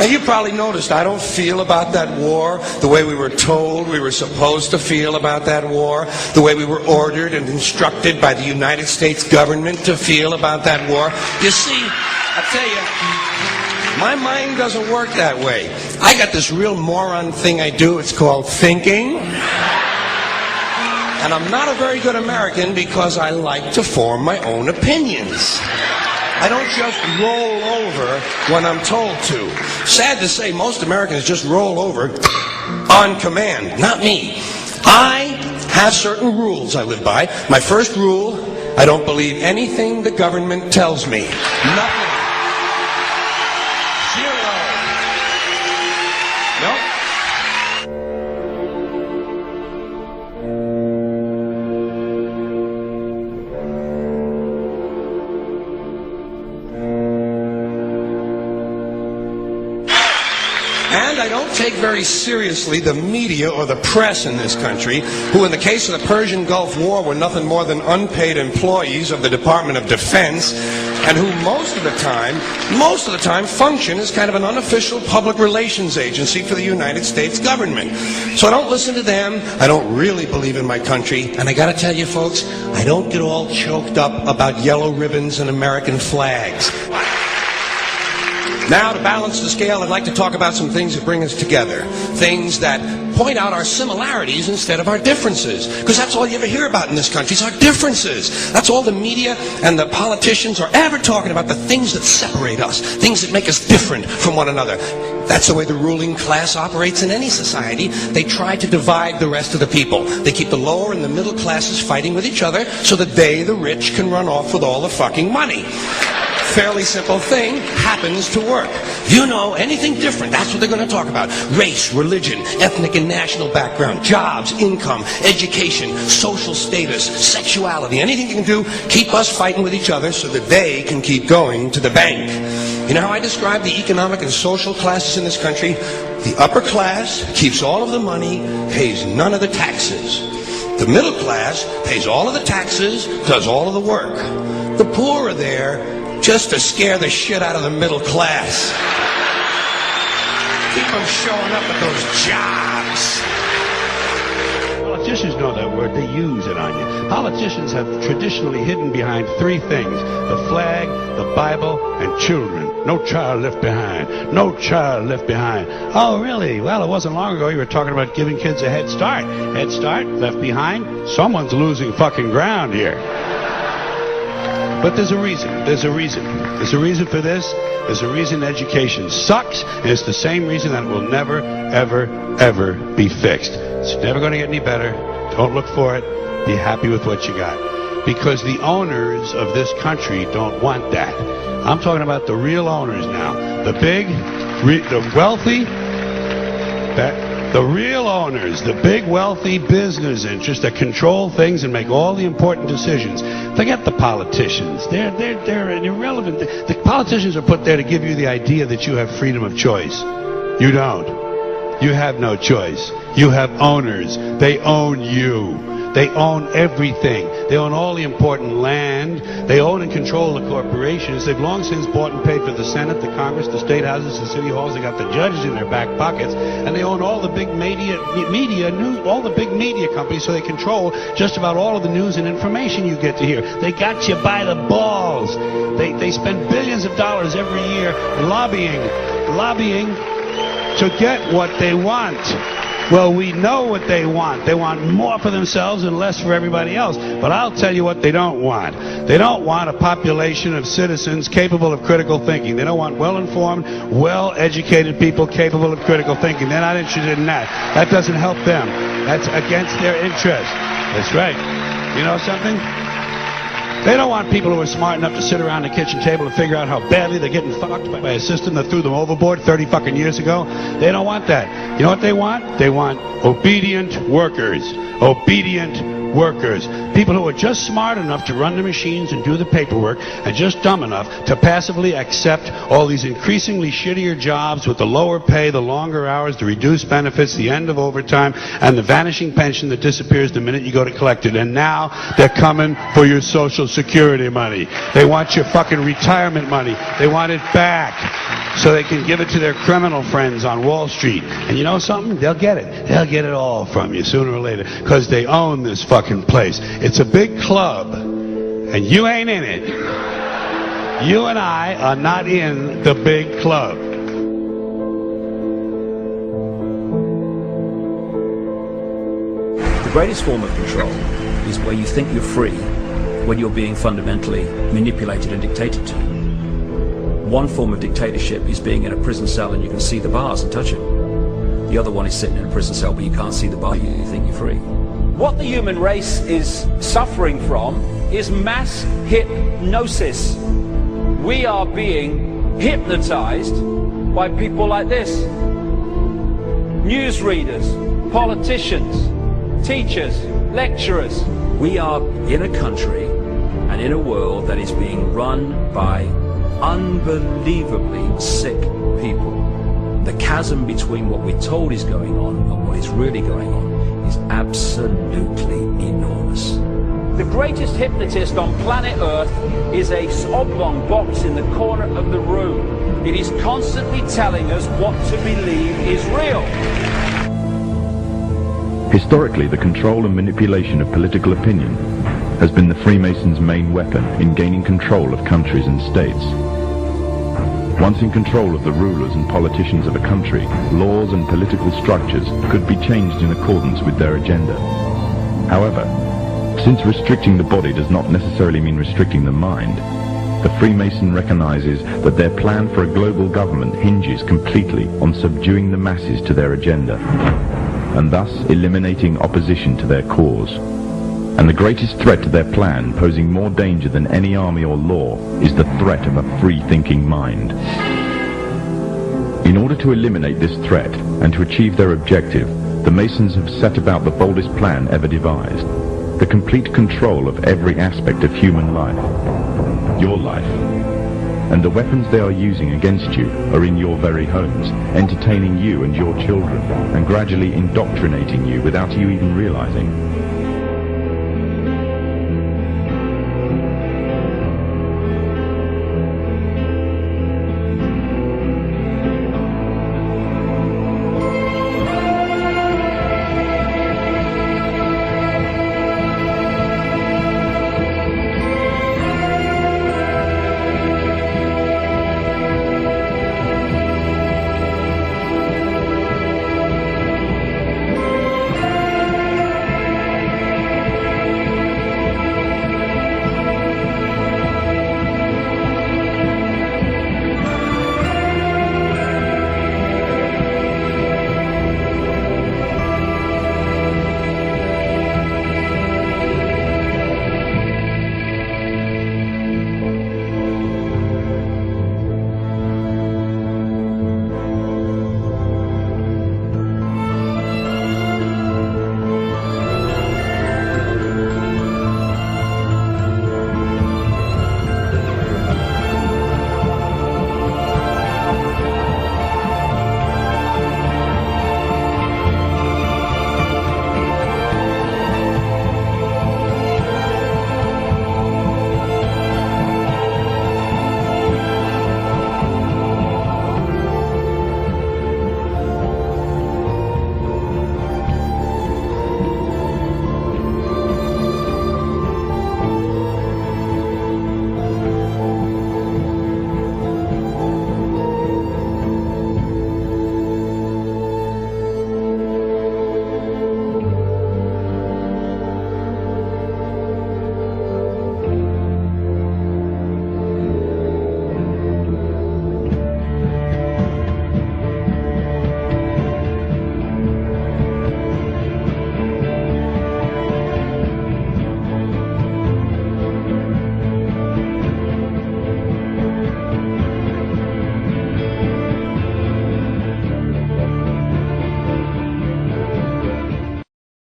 And you probably noticed I don't feel about that war the way we were told we were supposed to feel about that war, the way we were ordered and instructed by the United States government to feel about that war. You see, I tell you, my mind doesn't work that way. I got this real moron thing I do. It's called thinking. And I'm not a very good American because I like to form my own opinions. I don't just roll over when I'm told to. Sad to say, most Americans just roll over on command. Not me. I have certain rules I live by. My first rule, I don't believe anything the government tells me. Nothing. Zero. Nope. And I don't take very seriously the media or the press in this country, who in the case of the Persian Gulf War were nothing more than unpaid employees of the Department of Defense, and who most of the time function as kind of an unofficial public relations agency for the United States government. So I don't listen to them. I don't really believe in my country. And I gotta tell you folks, I don't get all choked up about yellow ribbons and American flags. Now, to balance the scale, I'd like to talk about some things that bring us together. Things that point out our similarities instead of our differences. Because that's all you ever hear about in this country is our differences. That's all the media and the politicians are ever talking about, the things that separate us, things that make us different from one another. That's the way the ruling class operates in any society. They try to divide the rest of the people. They keep the lower and the middle classes fighting with each other so that they, the rich, can run off with all the fucking money. Fairly simple thing, happens to work. You know, anything different, that's what they're going to talk about. Race, religion, ethnic and national background, jobs, income, education, social status, sexuality, anything you can do, keep us fighting with each other so that they can keep going to the bank. You know how I describe the economic and social classes in this country? The upper class keeps all of the money, pays none of the taxes. The middle class pays all of the taxes, does all of the work. The poor are there just to scare the shit out of the middle class. Keep them showing up at those jobs. Politicians know that word. They use it on you. Politicians have traditionally hidden behind three things: the flag, the Bible, and children. No child left behind. No child left behind. Oh, really? Well, it wasn't long ago you were talking about giving kids a head start. Head start, left behind? Someone's losing fucking ground here. But there's a reason. There's a reason. There's a reason for this. There's a reason education sucks. And it's the same reason that it will never, ever, ever be fixed. It's never going to get any better. Don't look for it. Be happy with what you got. Because the owners of this country don't want that. I'm talking about the real owners now. The big, the wealthy, the real owners, the big wealthy business interests that control things and make all the important decisions. Forget the politicians. They're irrelevant. The politicians are put there to give you the idea that you have freedom of choice. You don't. You have no choice. You have owners. They own you. They own everything. They own all the important land. They own and control the corporations. They've long since bought and paid for the Senate, the Congress, the state houses, the city halls. They got the judges in their back pockets, and they own all the big all the big media companies. So they control just about all of the news and information you get to hear. They got you by the balls. They spend billions of dollars every year lobbying to get what they want. Well, we know what they want. They want more for themselves and less for everybody else. But I'll tell you what they don't want. They don't want a population of citizens capable of critical thinking. They don't want well-informed, well-educated people capable of critical thinking. They're not interested in that. That doesn't help them. That's against their interest. That's right. You know something? They don't want people who are smart enough to sit around the kitchen table and figure out how badly they're getting fucked by a system that threw them overboard 30 fucking years ago. They don't want that. You know what they want? They want obedient workers. Obedient workers. People who are just smart enough to run the machines and do the paperwork, and just dumb enough to passively accept all these increasingly shittier jobs with the lower pay, the longer hours, the reduced benefits, the end of overtime, and the vanishing pension that disappears the minute you go to collect it. And now they're coming for your Social Security money. They want your fucking retirement money. They want it back. so they can give it to their criminal friends on Wall Street. And you know something? They'll get it. They'll get it all from you sooner or later, because they own this fucking place. It's a big club, and you ain't in it. You and I are not in the big club. The greatest form of control is where you think you're free when you're being fundamentally manipulated and dictated to. One form of dictatorship is being in a prison cell and you can see the bars and touch it. The other one is sitting in a prison cell but you can't see the bar, you think you're free. What the human race is suffering from is mass hypnosis. We are being hypnotized by people like this. Newsreaders, politicians, teachers, lecturers. We are in a country and in a world that is being run by unbelievably sick people. The chasm between what we're told is going on and what is really going on is absolutely enormous. The greatest hypnotist on planet Earth is a oblong box in the corner of the room. It is constantly telling us what to believe is real. Historically, the control and manipulation of political opinion has been the Freemasons' main weapon in gaining control of countries and states. Once in control of the rulers and politicians of a country, laws and political structures could be changed in accordance with their agenda. However, since restricting the body does not necessarily mean restricting the mind, the Freemason recognizes that their plan for a global government hinges completely on subduing the masses to their agenda, and thus eliminating opposition to their cause. And the greatest threat to their plan, posing more danger than any army or law, is the threat of a free-thinking mind. In order to eliminate this threat and to achieve their objective, the Masons have set about the boldest plan ever devised: the complete control of every aspect of human life, your life. And the weapons they are using against you are in your very homes, entertaining you and your children, and gradually indoctrinating you without you even realizing.